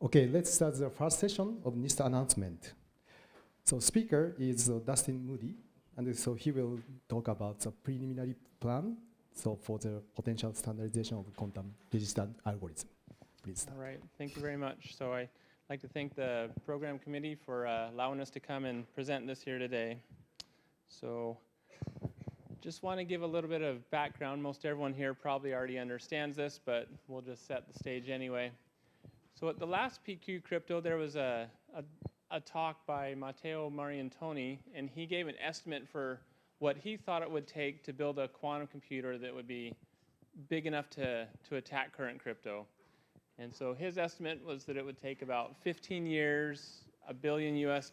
Okay, let's start the first session of NIST announcement. So speaker is Dustin Moody, and so he will talk about the preliminary plan for the potential standardization of quantum digital algorithm. Please start. All right, thank you very much. So I'd like to thank the program committee for allowing us to come and present this here today. So just want to give a little bit of background. Most everyone here probably already understands this, but we'll just set the stage anyway. So at the last PQCrypto, there was a talk by Matteo Mariantoni, and he gave an estimate for what he thought it would take to build a quantum computer that would be big enough to attack current crypto. And so his estimate was that it would take about 15 years, $1 billion US,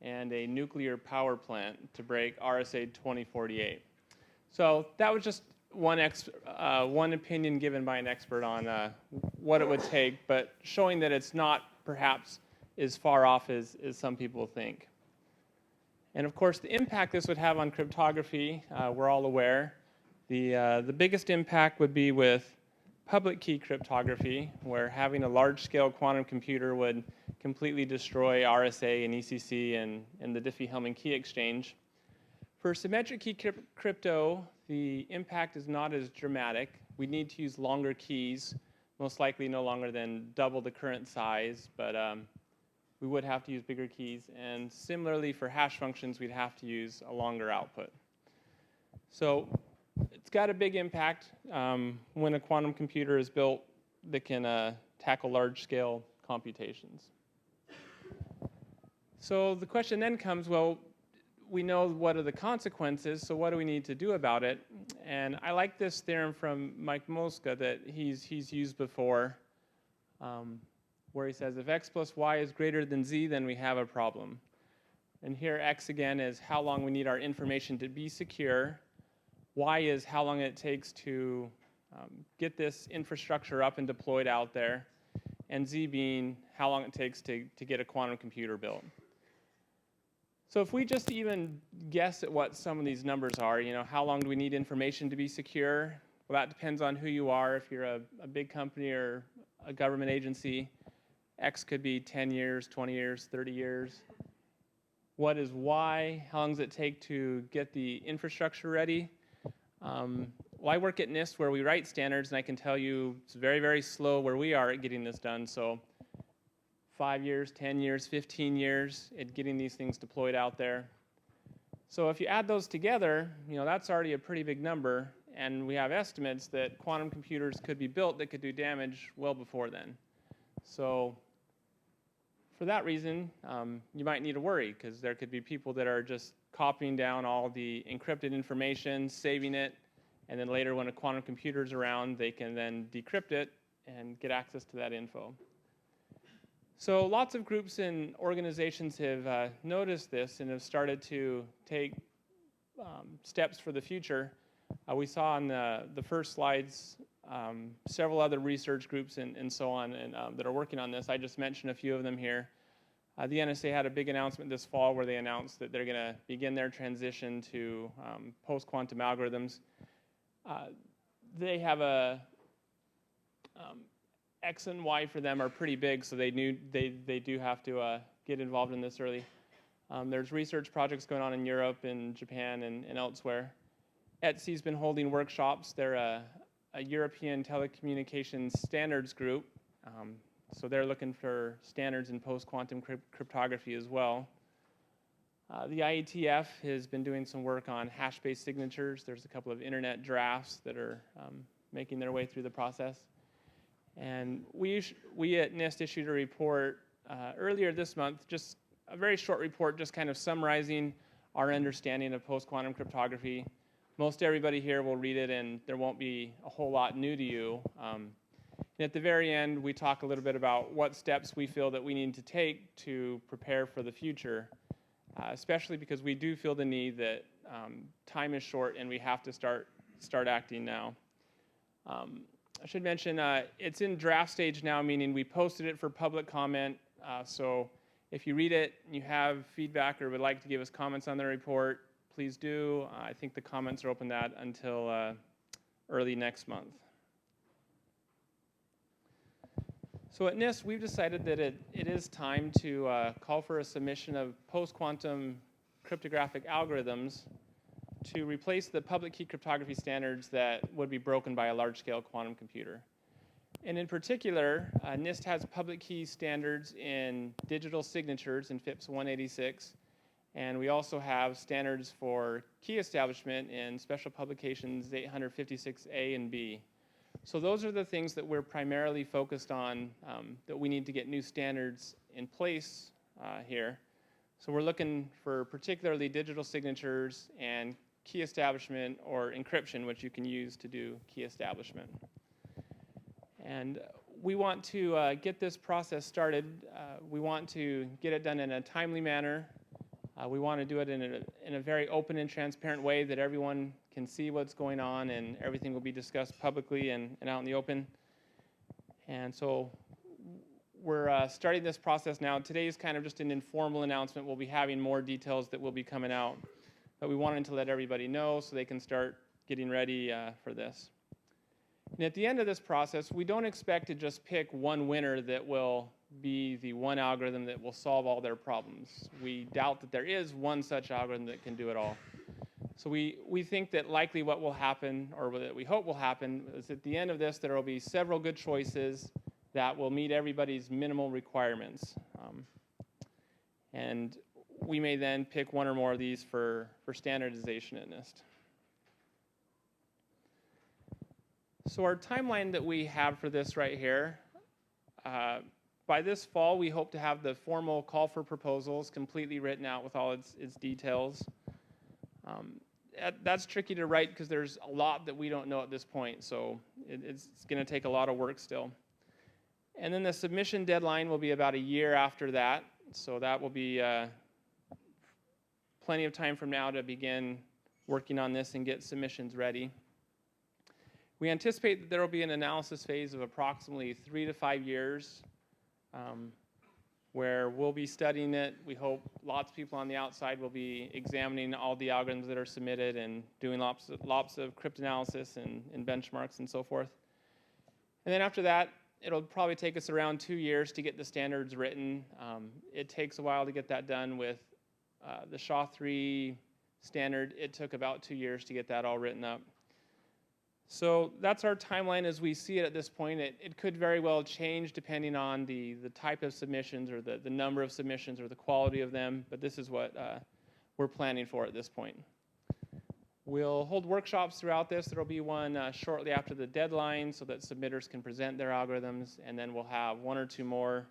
and a nuclear power plant to break RSA 2048. So that was just one opinion given by an expert on what it would take, but showing that it's not perhaps as far off as some people think. And of course, the impact this would have on cryptography, we're all aware. The biggest impact would be with public key cryptography, where having a large-scale quantum computer would completely destroy RSA and ECC and the Diffie-Hellman key exchange. For symmetric key crypto, the impact is not as dramatic. We need to use longer keys, most likely no longer than double the current size, but we would have to use bigger keys. And similarly, for hash functions, we'd have to use a longer output. So it's got a big impact when a quantum computer is built that can tackle large-scale computations. So the question then comes, well, we know what are the consequences, so what do we need to do about it? And I like this theorem from Mike Moska that he's used before, where he says, if x plus y is greater than z, then we have a problem. And here x again is how long we need our information to be secure. Y is how long it takes to get this infrastructure up and deployed out there. And z being how long it takes to get a quantum computer built. So if we just even guess at what some of these numbers are, how long do we need information to be secure? Well, that depends on who you are. If you're a big company or a government agency, X could be 10 years, 20 years, 30 years. What is Y? How long does it take to get the infrastructure ready? Well, I work at NIST where we write standards, and I can tell you it's very, very slow where we are at getting this done. So 5 years, 10 years, 15 years at getting these things deployed out there. So if you add those together, that's already a pretty big number, and we have estimates that quantum computers could be built that could do damage well before then. So for that reason, you might need to worry, because there could be people that are just copying down all the encrypted information, saving it, and then later when a quantum computer is around, they can then decrypt it and get access to that info. So lots of groups and organizations have noticed this and have started to take steps for the future. We saw on the first slides several other research groups and so on that are working on this. I just mentioned a few of them here. The NSA had a big announcement this fall where they announced that they're going to begin their transition to post-quantum algorithms. They have X and Y for them are pretty big, so they do have to get involved in this early. There's research projects going on in Europe and Japan and elsewhere. ETSI's been holding workshops. They're a European telecommunications standards group, so they're looking for standards in post-quantum cryptography as well. The IETF has been doing some work on hash-based signatures. There's a couple of internet drafts that are making their way through the process. And we at NIST issued a report earlier this month, just a very short report, just kind of summarizing our understanding of post-quantum cryptography. Most everybody here will read it, and there won't be a whole lot new to you. And at the very end, we talk a little bit about what steps we feel that we need to take to prepare for the future, especially because we do feel the need that time is short and we have to start acting now. I should mention it's in draft stage now, meaning we posted it for public comment. So if you read it and you have feedback or would like to give us comments on the report, please do. I think the comments are open that until early next month. So at NIST, we've decided that it is time to call for a submission of post-quantum cryptographic algorithms to replace the public key cryptography standards that would be broken by a large-scale quantum computer. And in particular, NIST has public key standards in digital signatures in FIPS 186, and we also have standards for key establishment in Special Publications 856A and B. So those are the things that we're primarily focused on, that we need to get new standards in place here. So we're looking for particularly digital signatures and key establishment or encryption, which you can use to do key establishment. And we want to get this process started. We want to get it done in a timely manner. We want to do it in a very open and transparent way that everyone can see what's going on and everything will be discussed publicly and out in the open. And so we're starting this process now. Today is kind of just an informal announcement. We'll be having more details that will be coming out. But we wanted to let everybody know so they can start getting ready for this. And at the end of this process, we don't expect to just pick one winner that will be the one algorithm that will solve all their problems. We doubt that there is one such algorithm that can do it all. So we think that likely what will happen, or that we hope will happen, is at the end of this there will be several good choices that will meet everybody's minimal requirements. And we may then pick one or more of these for standardization at NIST. So our timeline that we have for this right here, by this fall we hope to have the formal call for proposals completely written out with all its details. That's tricky to write because there's a lot that we don't know at this point, so it's going to take a lot of work still. And then the submission deadline will be about a year after that, so that will be plenty of time from now to begin working on this and get submissions ready. We anticipate that there will be an analysis phase of approximately 3 to 5 years where we'll be studying it. We hope lots of people on the outside will be examining all the algorithms that are submitted and doing lots of cryptanalysis and benchmarks and so forth. And then after that, it'll probably take us around 2 years to get the standards written. It takes a while to get that done with the SHA-3 standard. It took about 2 years to get that all written up. So that's our timeline as we see it at this point. It could very well change depending on the type of submissions or the number of submissions or the quality of them, but this is what we're planning for at this point. We'll hold workshops throughout this. There will be one shortly after the deadline so that submitters can present their algorithms, and then we'll have 1 or 2 more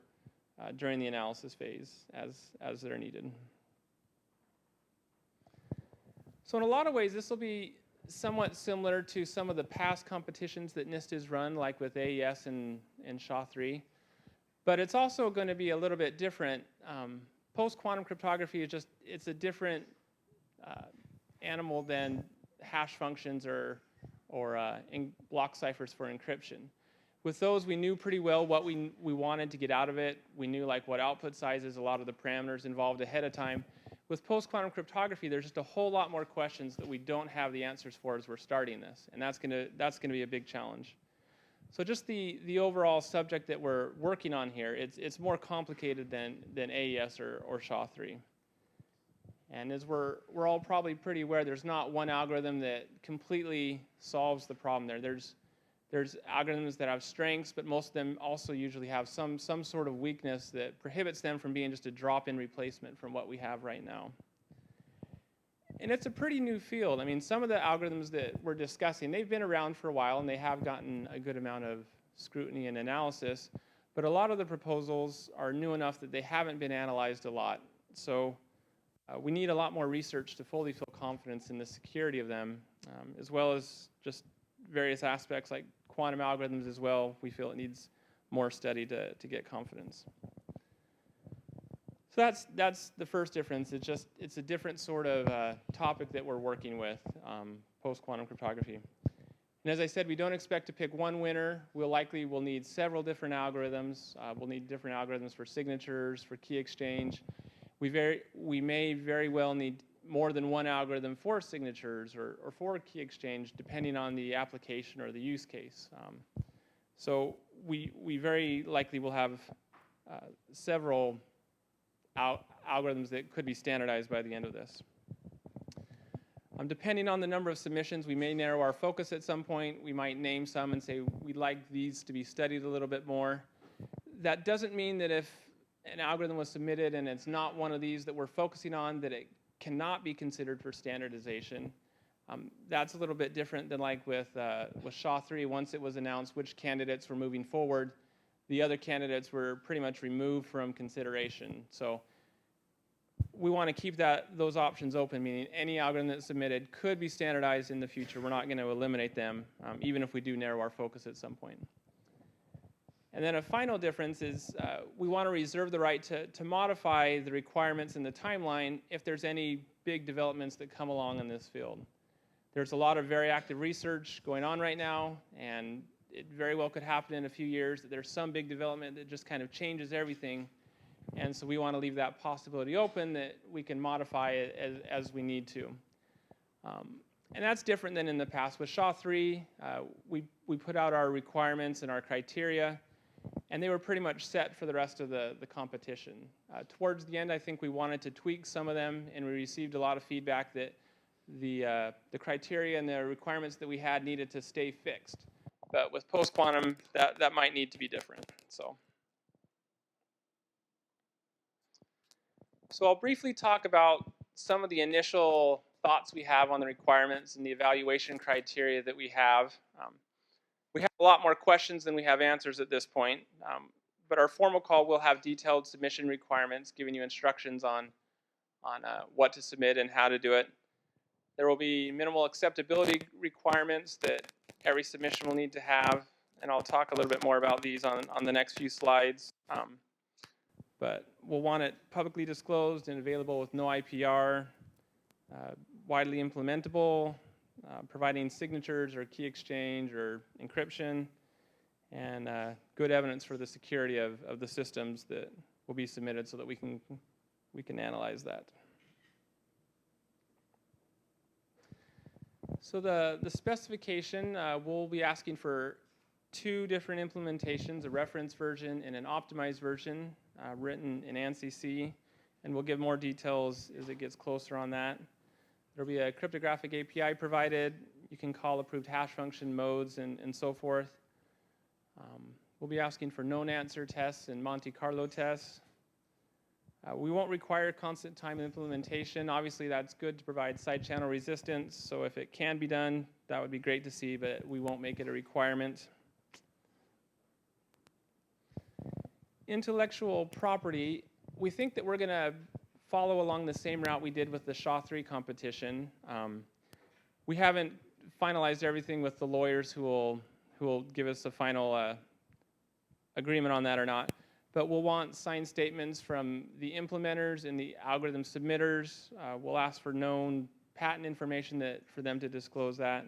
during the analysis phase as they're needed. So in a lot of ways, this will be somewhat similar to some of the past competitions that NIST has run, like with AES and SHA-3. But it's also going to be a little bit different. Post-quantum cryptography is it's a different animal than hash functions or block ciphers for encryption. With those, we knew pretty well what we wanted to get out of it. We knew like what output sizes, a lot of the parameters involved ahead of time. With post-quantum cryptography, there's just a whole lot more questions that we don't have the answers for as we're starting this, and that's gonna be a big challenge. So just the overall subject that we're working on here, it's more complicated than AES or SHA-3. And as we're all probably pretty aware, there's not one algorithm that completely solves the problem there. There's algorithms that have strengths, but most of them also usually have some sort of weakness that prohibits them from being just a drop-in replacement from what we have right now. And it's a pretty new field. I mean, some of the algorithms that we're discussing, they've been around for a while and they have gotten a good amount of scrutiny and analysis, but a lot of the proposals are new enough that they haven't been analyzed a lot. So we need a lot more research to fully feel confidence in the security of them, as well as just various aspects like quantum algorithms as well. We feel it needs more study to get confidence. So that's the first difference. It's a different sort of topic that we're working with, post-quantum cryptography. And as I said, we don't expect to pick one winner. We'll need several different algorithms. We'll need different algorithms for signatures, for key exchange. We may very well need more than one algorithm for signatures or for key exchange, depending on the application or the use case. So we very likely will have several algorithms that could be standardized by the end of this. Depending on the number of submissions, we may narrow our focus at some point. We might name some and say we'd like these to be studied a little bit more. That doesn't mean that if an algorithm was submitted and it's not one of these that we're focusing on, that it cannot be considered for standardization. That's a little bit different than like with SHA-3. Once it was announced which candidates were moving forward, the other candidates were pretty much removed from consideration. So we want to keep those options open, meaning any algorithm that's submitted could be standardized in the future. We're not going to eliminate them, even if we do narrow our focus at some point. And then a final difference is we want to reserve the right to modify the requirements in the timeline if there's any big developments that come along in this field. There's a lot of very active research going on right now, and it very well could happen in a few years that there's some big development that just kind of changes everything. And so we want to leave that possibility open that we can modify it as we need to. And that's different than in the past. With SHA-3, we put out our requirements and our criteria, and they were pretty much set for the rest of the competition. Towards the end, I think we wanted to tweak some of them, and we received a lot of feedback that the criteria and the requirements that we had needed to stay fixed. But with post-quantum, that might need to be different. So I'll briefly talk about some of the initial thoughts we have on the requirements and the evaluation criteria that we have. We have a lot more questions than we have answers at this point, but our formal call will have detailed submission requirements, giving you instructions on what to submit and how to do it. There will be minimal acceptability requirements that every submission will need to have, and I'll talk a little bit more about these on the next few slides. But we'll want it publicly disclosed and available with no IPR, widely implementable, providing signatures or key exchange or encryption, and good evidence for the security of the systems that will be submitted so that we can analyze that. So the specification, we'll be asking for 2 different implementations, a reference version and an optimized version written in ANSI, and we'll give more details as it gets closer on that. There'll be a cryptographic API provided. You can call approved hash function modes and so forth. We'll be asking for known answer tests and Monte Carlo tests. We won't require constant time implementation. Obviously, that's good to provide side channel resistance, so if it can be done, that would be great to see, but we won't make it a requirement. Intellectual property, we think that we're going to follow along the same route we did with the SHA-3 competition. We haven't finalized everything with the lawyers who will give us a final agreement on that or not. But we'll want signed statements from the implementers and the algorithm submitters. We'll ask for known patent information for them to disclose that.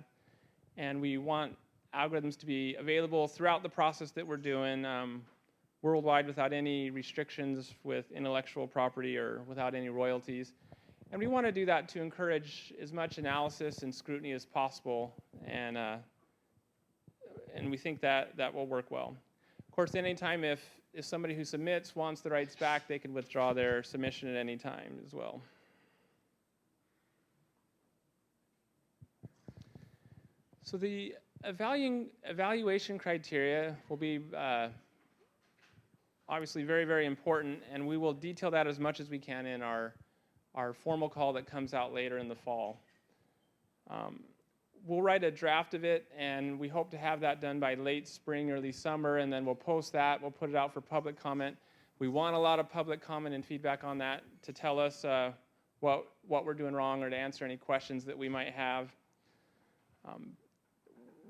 And we want algorithms to be available throughout the process that we're doing worldwide without any restrictions with intellectual property or without any royalties. And we want to do that to encourage as much analysis and scrutiny as possible. And we think that will work well. Of course, anytime if somebody who submits wants the rights back, they can withdraw their submission at any time as well. So the evaluation criteria will be obviously very, very important, and we will detail that as much as we can in our formal call that comes out later in the fall. We'll write a draft of it, and we hope to have that done by late spring, early summer, and then we'll post that. We'll put it out for public comment. We want a lot of public comment and feedback on that to tell us what we're doing wrong or to answer any questions that we might have.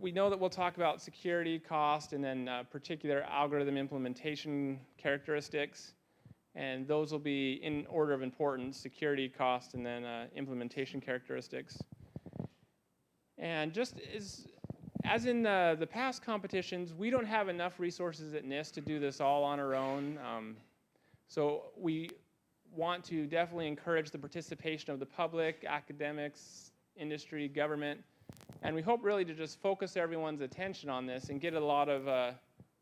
We know that we'll talk about security, cost, and then particular algorithm implementation characteristics, and those will be in order of importance: security, cost, and then implementation characteristics. And just as in the past competitions, we don't have enough resources at NIST to do this all on our own. So we want to definitely encourage the participation of the public, academics, industry, government, and we hope really to just focus everyone's attention on this and get a lot of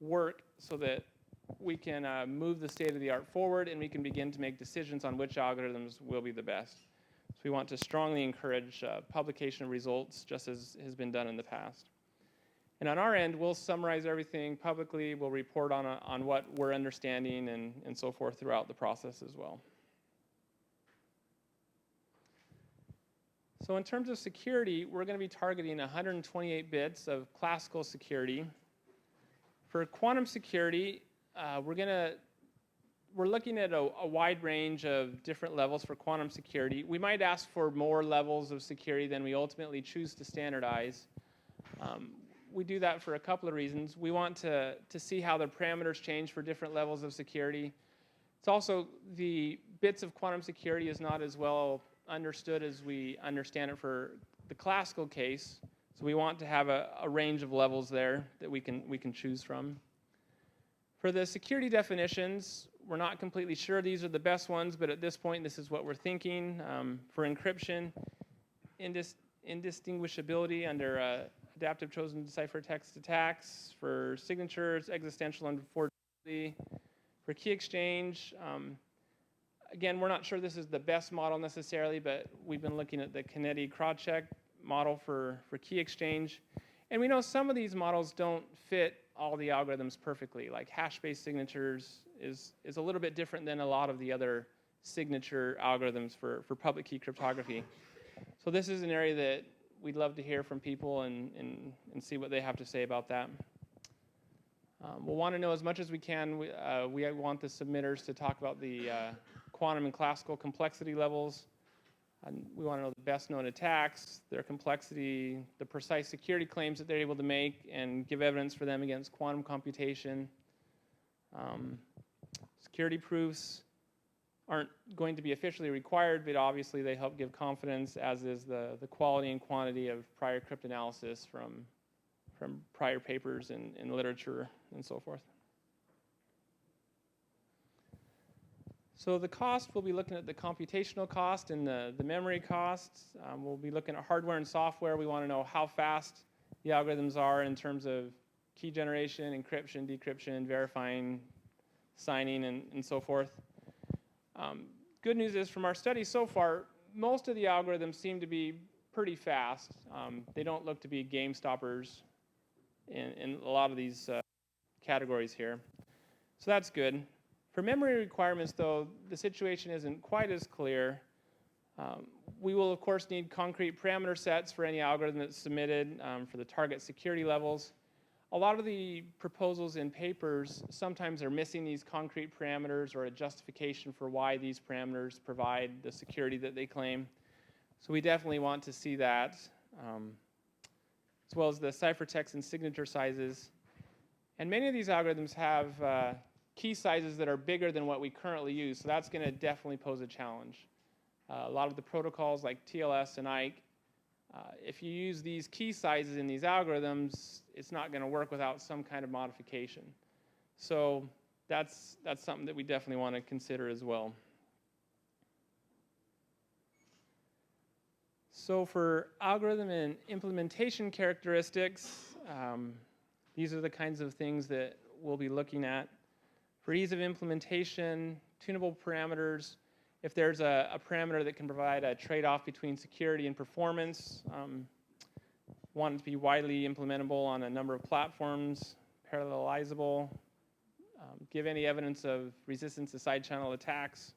work so that we can move the state of the art forward and we can begin to make decisions on which algorithms will be the best. So we want to strongly encourage publication of results just as has been done in the past. And on our end, we'll summarize everything publicly. We'll report on what we're understanding and so forth throughout the process as well. So in terms of security, we're going to be targeting 128 bits of classical security. For quantum security, we're looking at a wide range of different levels for quantum security. We might ask for more levels of security than we ultimately choose to standardize. We do that for a couple of reasons. We want to see how the parameters change for different levels of security. It's also the bits of quantum security is not as well understood as we understand it for the classical case. So we want to have a range of levels there that we can choose from. For the security definitions, we're not completely sure these are the best ones, but at this point, this is what we're thinking. For encryption, indistinguishability under adaptive chosen ciphertext attacks. For signatures, existential unforgettability. For key exchange, again, we're not sure this is the best model necessarily, but we've been looking at the Kennedy-Krawcheck model for key exchange. And we know some of these models don't fit all the algorithms perfectly. Like hash-based signatures is a little bit different than a lot of the other signature algorithms for public key cryptography. So this is an area that we'd love to hear from people and see what they have to say about that. We'll want to know as much as we can. We want the submitters to talk about the quantum and classical complexity levels. And we want to know the best known attacks, their complexity, the precise security claims that they're able to make, and give evidence for them against quantum computation. Security proofs aren't going to be officially required, but obviously they help give confidence, as is the quality and quantity of prior cryptanalysis from prior papers in literature and so forth. So the cost, we'll be looking at the computational cost and the memory costs. We'll be looking at hardware and software. We want to know how fast the algorithms are in terms of key generation, encryption, decryption, verifying, signing, and so forth. Good news is from our study so far, most of the algorithms seem to be pretty fast. They don't look to be game stoppers in a lot of these categories here. So that's good. For memory requirements, though, the situation isn't quite as clear. We will, of course, need concrete parameter sets for any algorithm that's submitted for the target security levels. A lot of the proposals in papers sometimes are missing these concrete parameters or a justification for why these parameters provide the security that they claim. So we definitely want to see that, as well as the ciphertext and signature sizes. And many of these algorithms have key sizes that are bigger than what we currently use, so that's going to definitely pose a challenge. A lot of the protocols like TLS and IKE, if you use these key sizes in these algorithms, it's not going to work without some kind of modification. So that's something that we definitely want to consider as well. So for algorithm and implementation characteristics, these are the kinds of things that we'll be looking at. For ease of implementation, tunable parameters, if there's a parameter that can provide a trade-off between security and performance, want it to be widely implementable on a number of platforms, parallelizable, give any evidence of resistance to side channel attacks.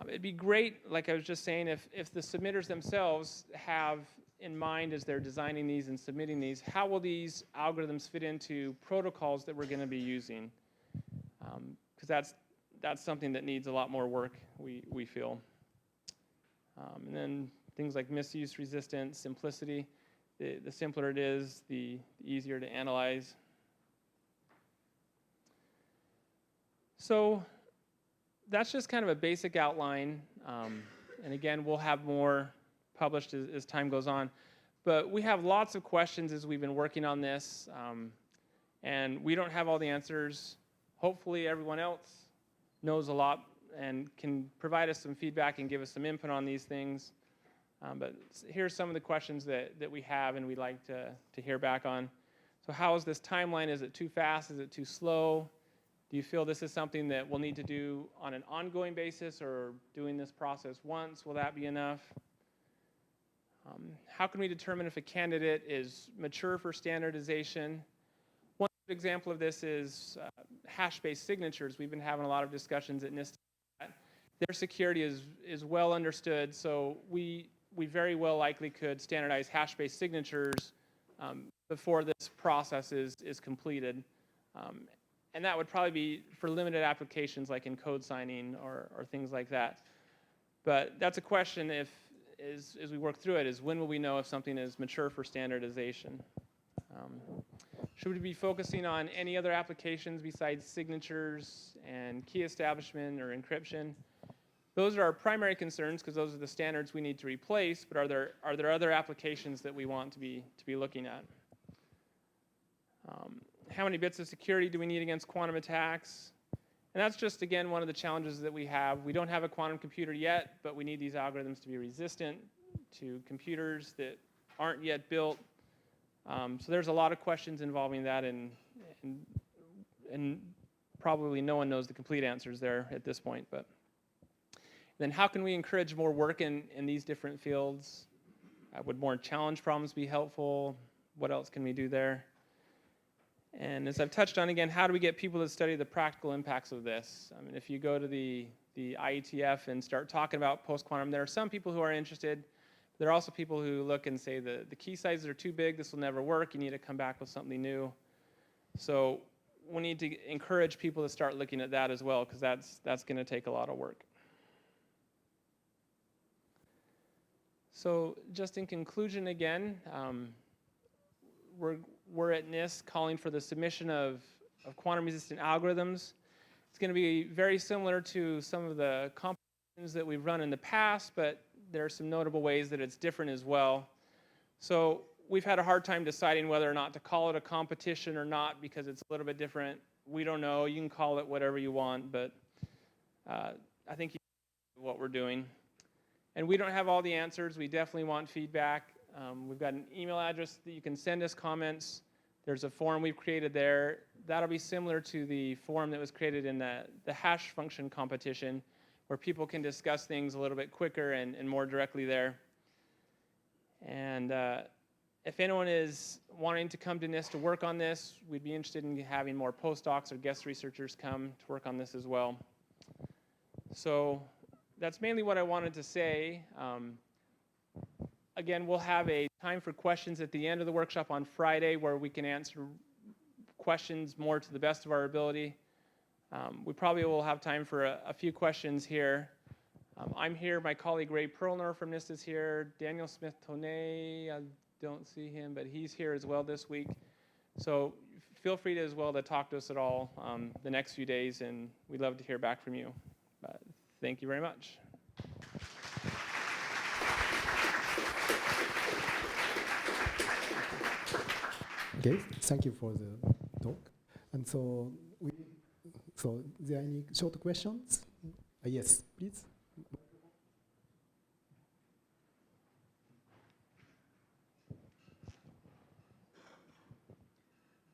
It'd be great, like I was just saying, if the submitters themselves have in mind as they're designing these and submitting these, how will these algorithms fit into protocols that we're going to be using? Because that's something that needs a lot more work, we feel. And then things like misuse resistance, simplicity. The simpler it is, the easier to analyze. So that's just kind of a basic outline. And again, we'll have more published as time goes on. But we have lots of questions as we've been working on this. And we don't have all the answers. Hopefully everyone else knows a lot and can provide us some feedback and give us some input on these things. But here's some of the questions that we have and we'd like to hear back on. So how is this timeline? Is it too fast? Is it too slow? Do you feel this is something that we'll need to do on an ongoing basis, or doing this process once, will that be enough? How can we determine if a candidate is mature for standardization? One good example of this is hash-based signatures. We've been having a lot of discussions at NIST. Their security is well understood, so we very well likely could standardize hash-based signatures before this process is completed. And that would probably be for limited applications like in code signing or things like that. But that's a question as we work through it, is when will we know if something is mature for standardization? Should we be focusing on any other applications besides signatures and key establishment or encryption? Those are our primary concerns because those are the standards we need to replace, but are there other applications that we want to be looking at? How many bits of security do we need against quantum attacks? And that's just, again, one of the challenges that we have. We don't have a quantum computer yet, but we need these algorithms to be resistant to computers that aren't yet built. So there's a lot of questions involving that, and probably no one knows the complete answers there at this point. But then how can we encourage more work in these different fields? Would more challenge problems be helpful? What else can we do there? And as I've touched on again, how do we get people to study the practical impacts of this? I mean, if you go to the IETF and start talking about post-quantum, there are some people who are interested. There are also people who look and say the key sizes are too big, this will never work, you need to come back with something new. So we need to encourage people to start looking at that as well, because that's going to take a lot of work. So just in conclusion again, we're at NIST calling for the submission of quantum-resistant algorithms. It's going to be very similar to some of the competitions that we've run in the past, but there are some notable ways that it's different as well. So we've had a hard time deciding whether or not to call it a competition or not, because it's a little bit different. We don't know. You can call it whatever you want, but I think you know what we're doing. And we don't have all the answers. We definitely want feedback. We've got an email address that you can send us comments. There's a forum we've created there. That'll be similar to the forum that was created in the hash function competition, where people can discuss things a little bit quicker and more directly there. And if anyone is wanting to come to NIST to work on this, we'd be interested in having more postdocs or guest researchers come to work on this as well. So that's mainly what I wanted to say. Again, we'll have a time for questions at the end of the workshop on Friday, where we can answer questions more to the best of our ability. We probably will have time for a few questions here. I'm here. My colleague Ray Perlner from NIST is here. Daniel Smith-Toney, I don't see him, but he's here as well this week. So feel free to as well to talk to us at all the next few days, and we'd love to hear back from you. Thank you very much. Okay, thank you for the talk. And so, there are any short questions? Yes, please.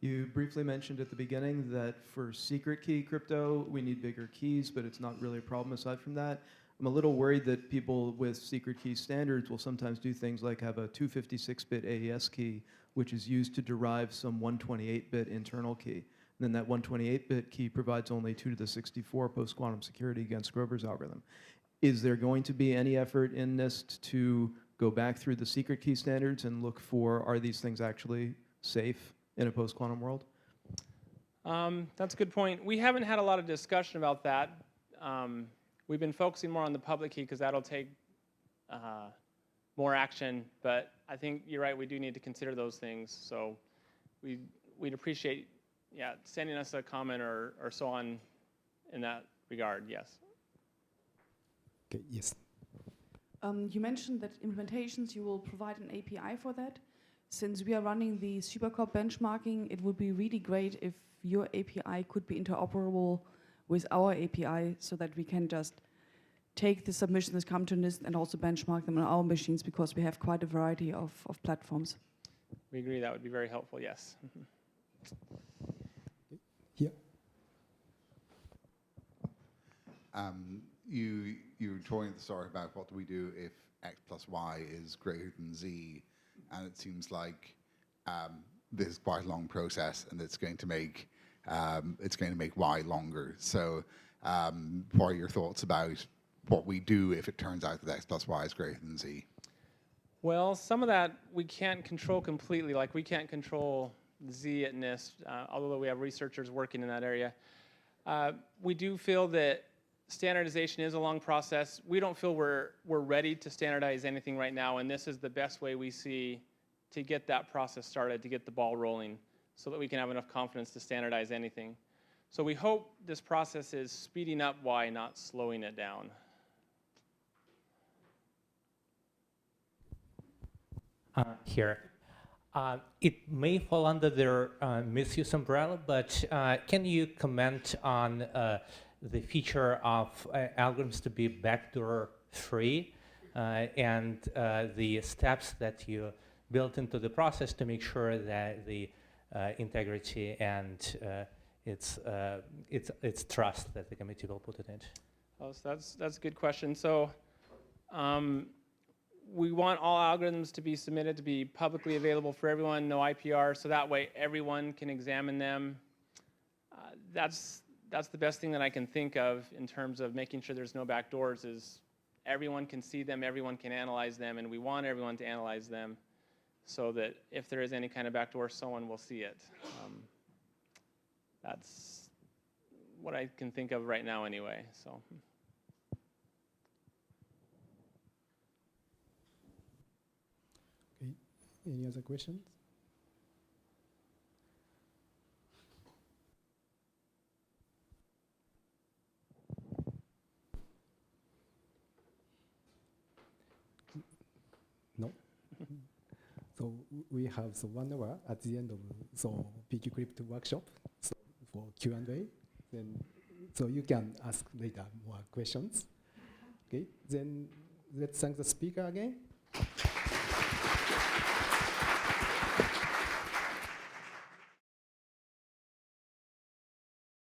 You briefly mentioned at the beginning that for secret key crypto, we need bigger keys, but it's not really a problem aside from that. I'm a little worried that people with secret key standards will sometimes do things like have a 256-bit AES key, which is used to derive some 128-bit internal key. And then that 128-bit key provides only 2 to the 64 post-quantum security against Grover's algorithm. Is there going to be any effort in NIST to go back through the secret key standards and look for, are these things actually safe in a post-quantum world? That's a good point. We haven't had a lot of discussion about that. We've been focusing more on the public key because that'll take more action. But I think you're right, we do need to consider those things. So we'd appreciate sending us a comment or so on in that regard, yes. Okay, yes. You mentioned that implementations, you will provide an API for that. Since we are running the supercore benchmarking, it would be really great if your API could be interoperable with our API so that we can just take the submissions that come to NIST and also benchmark them on our machines, because we have quite a variety of platforms. We agree that would be very helpful, yes. Here. You were talking at the start about what do we do if x plus y is greater than z, and it seems like this is quite a long process, and it's going to make y longer. So, what are your thoughts about what we do if it turns out that x plus y is greater than z? Well, some of that we can't control completely. Like we can't control z at NIST, although we have researchers working in that area. We do feel that standardization is a long process. We don't feel we're ready to standardize anything right now, and this is the best way we see to get that process started, to get the ball rolling, so that we can have enough confidence to standardize anything. So we hope this process is speeding up Y, not slowing it down. Here. It may fall under their misuse umbrella, but can you comment on the feature of algorithms to be backdoor free and the steps that you built into the process to make sure that the integrity and its trust that the committee will put it in? Oh, so that's a good question. So we want all algorithms to be submitted to be publicly available for everyone, no IPR, so that way everyone can examine them. That's the best thing that I can think of in terms of making sure there's no backdoors is everyone can see them, everyone can analyze them, and we want everyone to analyze them so that if there is any kind of backdoor, someone will see it. That's what I can think of right now anyway. So. Okay. Any other questions? No. So we have 1 hour at the end of PQCrypto workshop for Q&A. Then so you can ask later more questions. Okay. Then let's thank the speaker again.